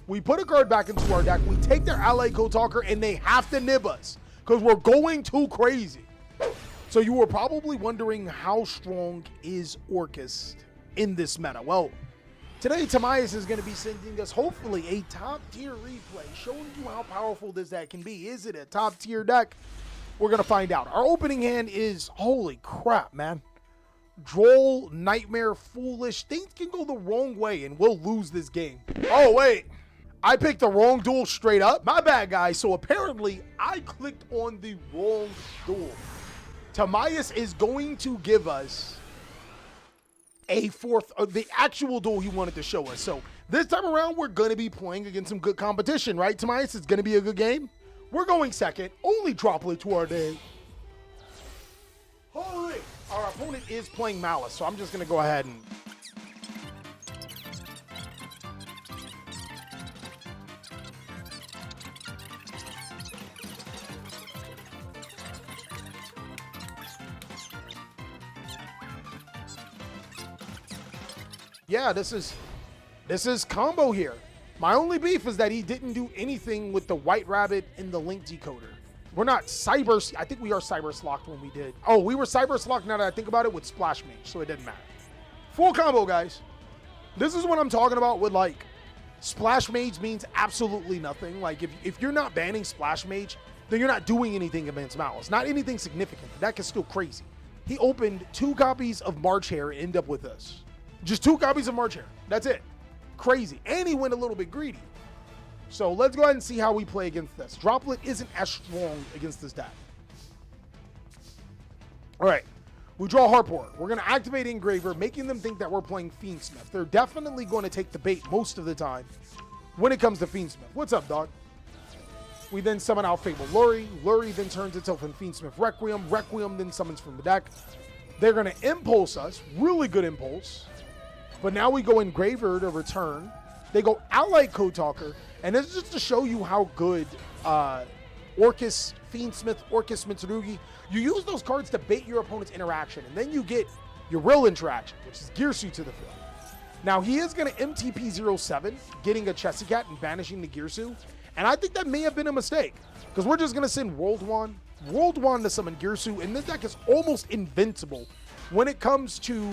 We put a card back into our deck. We take their ally Code Talker, and they have to nib us because we're going too crazy. So you were probably wondering how strong is Orcust in this meta. Well, today Tamias is going to be sending us hopefully a top tier replay showing you how powerful this deck can be. Is it a top tier deck? We're going to find out. Our opening hand is, holy crap, man. Droll, Nightmare, Foolish. Things can go the wrong way and we'll lose this game. Oh, wait. I picked the wrong duel straight up. My bad, guys. So apparently I clicked on the wrong duel. Tamias is going to give us a fourth, the actual duel he wanted to show us. So this time around, we're going to be playing against some good competition, right, Tamias? It's going to be a good game. We're going second. Only Drolled to our day. Holy. Our opponent is playing Malice, so I'm just going to go ahead and... Yeah, this is combo here. My only beef is that he didn't do anything with the White Rabbit and the Link Decoder. We're not cyber, I think we are cyber slocked when we did. Oh, we were cyber slocked now that I think about it with Splash Mage, so it doesn't matter. Full combo, guys. This is what I'm talking about with like, Splash Mage means absolutely nothing. Like if you're not banning Splash Mage, then you're not doing anything against Malice. Not anything significant. That is still crazy. He opened 2 copies of March Hare and ended up with us. Just 2 copies of March Hare. That's it. Crazy. And he went a little bit greedy. So let's go ahead and see how we play against this. Drolled isn't as strong against this deck. All right. We draw Harpour. We're going to activate Engraver, making them think that we're playing Fiendsmith. They're definitely going to take the bait most of the time when it comes to Fiendsmith. What's up, dog? We then summon out Fable Lurie. Lurie then turns itself in Fiendsmith Requiem. Requiem then summons from the deck. They're going to impulse us. Really good impulse. But now we go Engraver to return. They go Ally Code Talker. And this is just to show you how good Orcust, Fiendsmith, Orcust, Mitsurugi. You use those cards to bait your opponent's interaction. And then you get your real interaction, which is Gearsu to the field. Now, he is going to MTP-07, getting a Chessy Cat and banishing the Gearsu. And I think that may have been a mistake. Because we're just going to send World Wand to summon Gearsu. And this deck is almost invincible when it comes to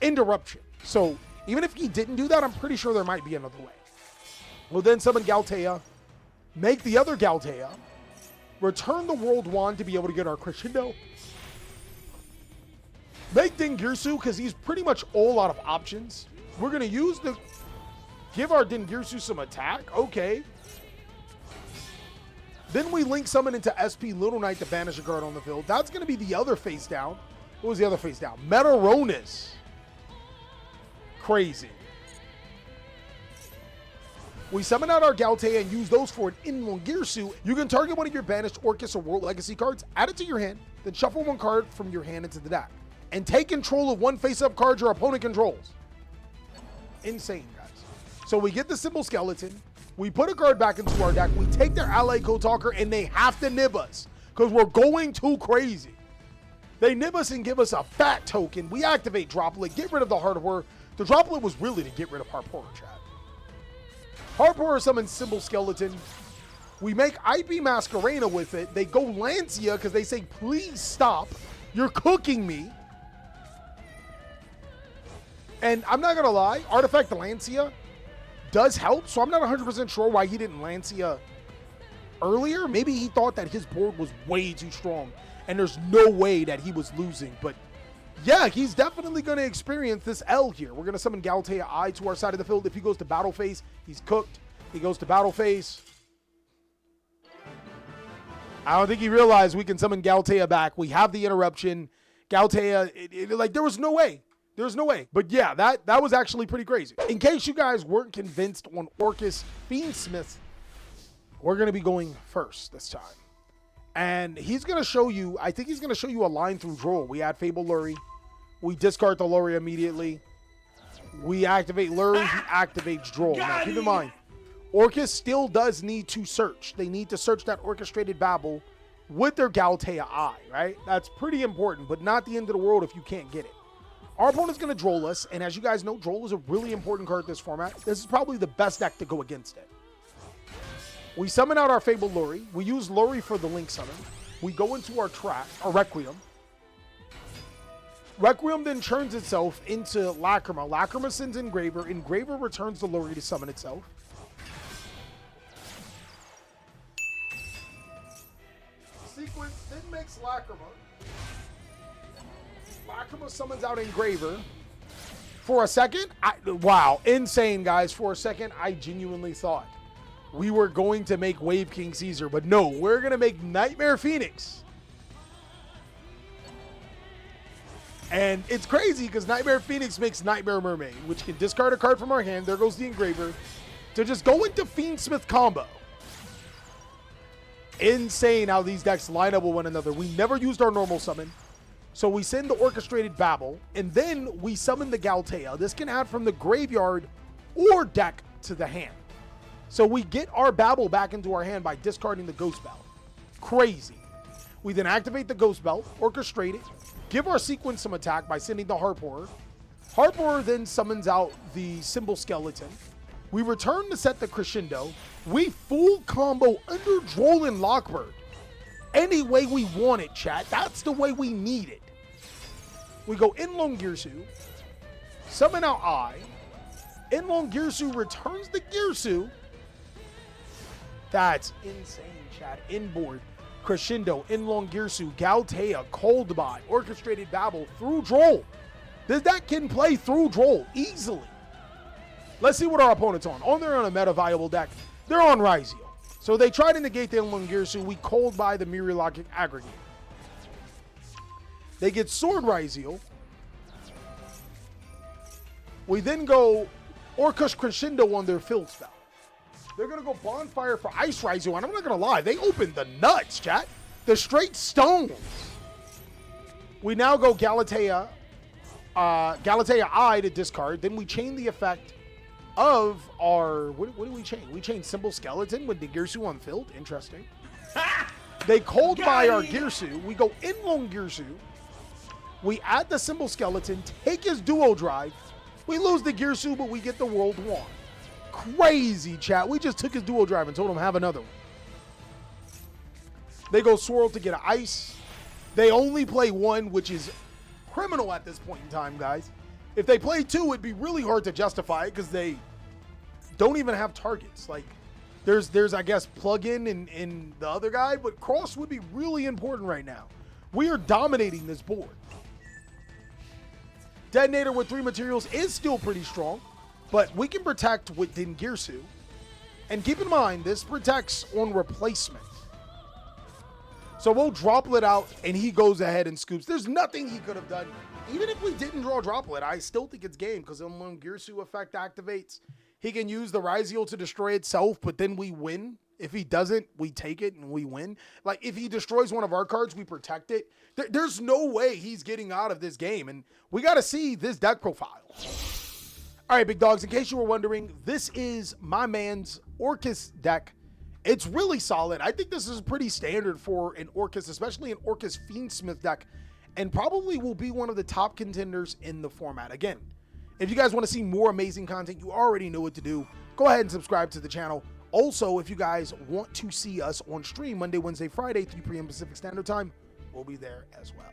interruption. So even if he didn't do that, I'm pretty sure there might be another way. We'll then summon Galtea, make the other Galtea, return the World Wand to be able to get our Crescendo, make Dingirsu because he's pretty much all out of options. We're going to use the, give our Dingirsu some attack. Okay. Then we link summon into SP Little Knight to banish a card on the field. That's going to be the other face down. What was the other face down? Metaronis. Crazy. We summon out our Galtea and use those for an in-one Gearsu. You can target one of your banished Orcust or World Legacy cards, add it to your hand, then shuffle 1 card from your hand into the deck. And take control of 1 face-up card your opponent controls. Insane, guys. So we get the Symbol Skeleton, we put a card back into our deck, we take their ally Code Talker, and they have to nib us because we're going too crazy. They nib us and give us a fat token. We activate Drolled, get rid of the Harpour. The Drolled was really to get rid of Harpour, chat. Harpour summons Symbol Skeleton. We make IP Masquerena with it. They go Lancia because they say, please stop. You're cooking me. And I'm not going to lie, Artifact Lancia does help. So I'm not 100% sure why he didn't Lancia earlier. Maybe he thought that his board was way too strong and there's no way that he was losing. But yeah, he's definitely going to experience this L here. We're going to summon Galtea I to our side of the field. If he goes to battle phase, he's cooked. He goes to battle phase. I don't think he realized we can summon Galtea back. We have the interruption. Galtea, like there was no way. There's no way. But yeah, that was actually pretty crazy. In case you guys weren't convinced on Orcust Fiendsmith, we're going to be going first this time. And he's going to show you, I think he's going to show you a line through Droll. We add Fable Lurie. We discard the Lurie immediately. We activate Lurie. He activates Droll. Now, keep in mind, Orcust still does need to search. They need to search that orchestrated babble with their Galtea Eye, right? That's pretty important, but not the end of the world if you can't get it. Our opponent's going to Droll us, and as you guys know, Droll is a really important card in this format. This is probably the best deck to go against it. We summon out our Fabled Lori. We use Lori for the Link summon. We go into our Requiem. Requiem then turns itself into Lacrima. Lacrima sends Engraver. Engraver returns the Lori to summon itself. Sequence then makes Lacrima. Lacrima summons out Engraver. For a second, wow, insane, guys. For a second, I genuinely thought we were going to make Wave King Caesar, but no, we're going to make Nightmare Phoenix. And it's crazy because Nightmare Phoenix makes Nightmare Mermaid, which can discard a card from our hand. There goes the Engraver. To just go into Fiendsmith combo. Insane how these decks line up with one another. We never used our normal summon. So we send the Orchestrated Babel, and then we summon the Galtea. This can add from the graveyard or deck to the hand. So we get our Babel back into our hand by discarding the Ghost Belt. Crazy. We then activate the Ghost Belt, orchestrate it, give our sequence some attack by sending the Harp Horror. Harp Horror then summons out the Symbol Skeleton. We return to set the Crescendo. We full combo under Droll and Lockbird. Any way we want it, chat. That's the way we need it. We go Inlong Girsu, summon out I. Inlong Girsu returns the Girsu. That's insane, chat. Inboard, Crescendo, Inlong Girsu, Galtea, Coldbot, Orchestrated Babel through Droll. This deck can play through Droll easily. Let's see what our opponent's on. They're on a meta viable deck. They're on Ryzeal. So they try to negate the Inlong Girsu. We cold by the Myrilogic Aggregate. They get Sword Ryzeal. We then go Orcust Crescendo on their Field Spell. They're going to go Bonfire for Ice Ryzeal, and I'm not going to lie, they opened the nuts, chat. The straight stones. We now go Galatea I to discard. Then we chain the effect of our, what do we chain? We chain Symbol Skeleton with the Girsu on field. Interesting. They cold by our Girsu. We go Inlong Girsu. We add the Symbol Skeleton, take his Duo Drive. We lose the Girsu, but we get the World Wand. Crazy, chat. We just took his Duo Drive and told him have another one. They go Swirl to get an Ice. They only play one, which is criminal at this point in time, guys. If they play two, it'd be really hard to justify it because they don't even have targets. Like, there's I guess, plug-in in the other guy, but Cross would be really important right now. We are dominating this board. Detonator with 3 materials is still pretty strong, but we can protect with Dingirsu. And keep in mind, this protects on replacement. So we'll Droplet out, and he goes ahead and scoops. There's nothing he could have done. Even if we didn't draw Droplet, I still think it's game, because when Girsu effect activates, he can use the Ryzeal to destroy itself, but then we win. If he doesn't, we take it and we win. Like, if he destroys one of our cards, we protect it. There's no way he's getting out of this game, and we got to see this deck profile. All right, big dogs, in case you were wondering, this is my man's Orcust deck. It's really solid. I think this is pretty standard for an Orcust, especially an Orcust Fiendsmith deck, and probably will be one of the top contenders in the format. Again, if you guys want to see more amazing content, you already know what to do. Go ahead and subscribe to the channel. Also, if you guys want to see us on stream Monday, Wednesday, Friday, 3 p.m. Pacific Standard Time, we'll be there as well.